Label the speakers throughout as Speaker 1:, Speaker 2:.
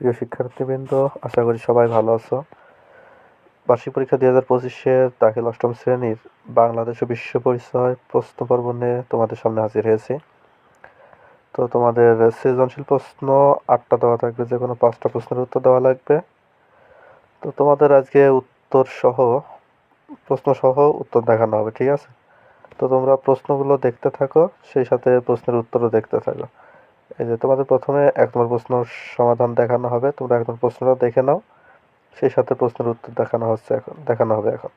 Speaker 1: প্রিয় শিক্ষার্থীবৃন্দ, আশা করি সবাই ভালো আছো। বার্ষিক পরীক্ষা 2025-এর দাখিল অষ্টম শ্রেণীর বাংলাদেশ ও বিশ্ব পরিচয় প্রশ্ন পর্ব নিয়ে তোমাদের সামনে হাজির হয়েছি। তো তোমাদের সৃজনশীল প্রশ্ন 8টা দেওয়া থাকবে, যে কোনো 5টা প্রশ্নের উত্তর দেওয়া লাগবে। তো তোমাদের আজকে প্রশ্ন সহ উত্তর দেখানো হবে, ঠিক আছে? তো তোমরা প্রশ্নগুলো দেখতে থাকো, সেই সাথে প্রশ্নের উত্তরও দেখতে থাকো। এই যে তোমাদের প্রথমে 1 নম্বর প্রশ্ন সমাধান দেখানো হবে, তোমরা 1 নম্বর প্রশ্নটা দেখে নাও, সেই সাথে প্রশ্নের উত্তর দেখানো হবে এখন।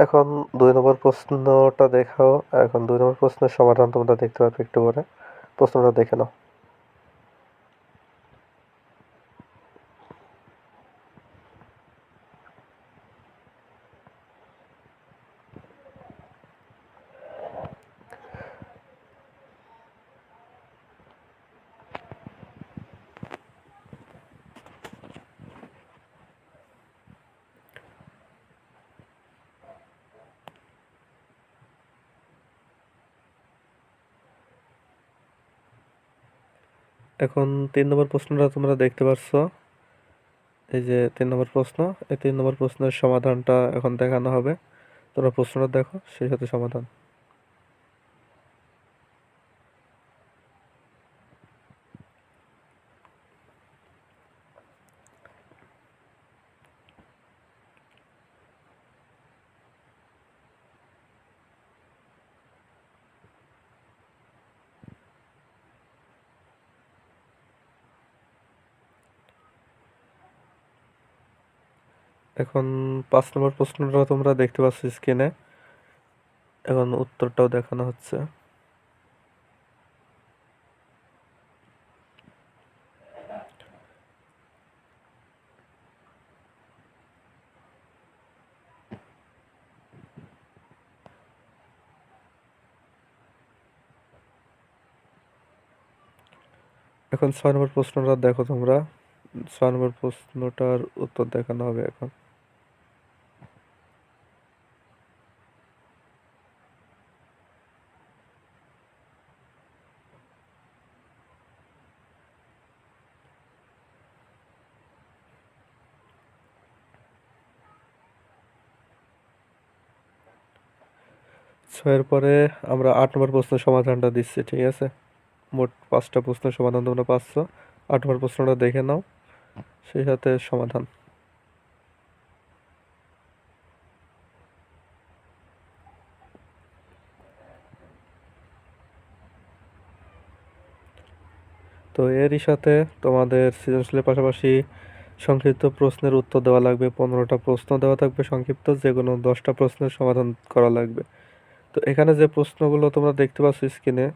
Speaker 1: এখন 2 নম্বর প্রশ্নটা দেখাও। এখন 2 নম্বর প্রশ্নের সমাধান তোমরা দেখতে পাবে একটু পরে। প্রশ্নটা দেখে নাও। এখন 3 নম্বর প্রশ্নটা তোমরা দেখতে পাচ্ছ। এই যে 3 নম্বর প্রশ্ন, এই 3 নম্বর প্রশ্নের সমাধানটা এখন দেখানো হবে। তোমরা প্রশ্নটা দেখো, সেই সাথে সমাধান। এখন 5 নম্বর প্রশ্নটা তোমরা দেখতে পাচ্ছ স্ক্রিনে। এখন উত্তরটাও দেখানো হচ্ছে। এখন 6 নম্বর প্রশ্নটা দেখো তোমরা। 6 নম্বর প্রশ্নটার উত্তর দেখানো হবে এখন। ছয়ের পরে আমরা 8 নম্বর প্রশ্নের সমাধানটা দিচ্ছি, ঠিক আছে? মোট 5টা প্রশ্নের সমাধান তোমরা পাচ্ছ। 8 নম্বর প্রশ্নটা দেখে নাও, সেই সাথে সমাধান। তো এরই সাথে তোমাদের সৃজনশীলের পাশাপাশি সংক্ষিপ্ত প্রশ্নের উত্তর দেওয়া লাগবে। 15টা প্রশ্ন দেওয়া থাকবে সংক্ষিপ্ত, যে কোনো 10টা প্রশ্নের সমাধান করা লাগবে। তো এখানে যে প্রশ্নগুলো তোমরা দেখতে পাচ্ছ স্ক্রিনে,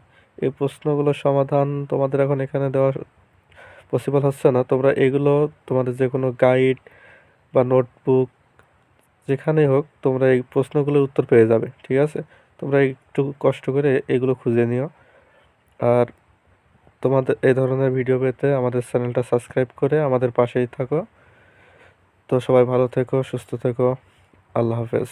Speaker 1: এই প্রশ্নগুলোর সমাধান তোমাদের এখন এখানে দেওয়া পসিবল হচ্ছে না। তোমরা এগুলো তোমাদের যে কোনো গাইড বা নোটবুক, যেখানেই হোক, তোমরা এই প্রশ্নগুলোর উত্তর পেয়ে যাবে, ঠিক আছে? তোমরা একটু কষ্ট করে এগুলো খুঁজে নিও। আর তোমাদের এই ধরনের ভিডিও পেতে আমাদের চ্যানেলটা সাবস্ক্রাইব করে আমাদের পাশেই থাকো। তো সবাই ভালো থেকো, সুস্থ থেকো। আল্লাহ হাফেজ।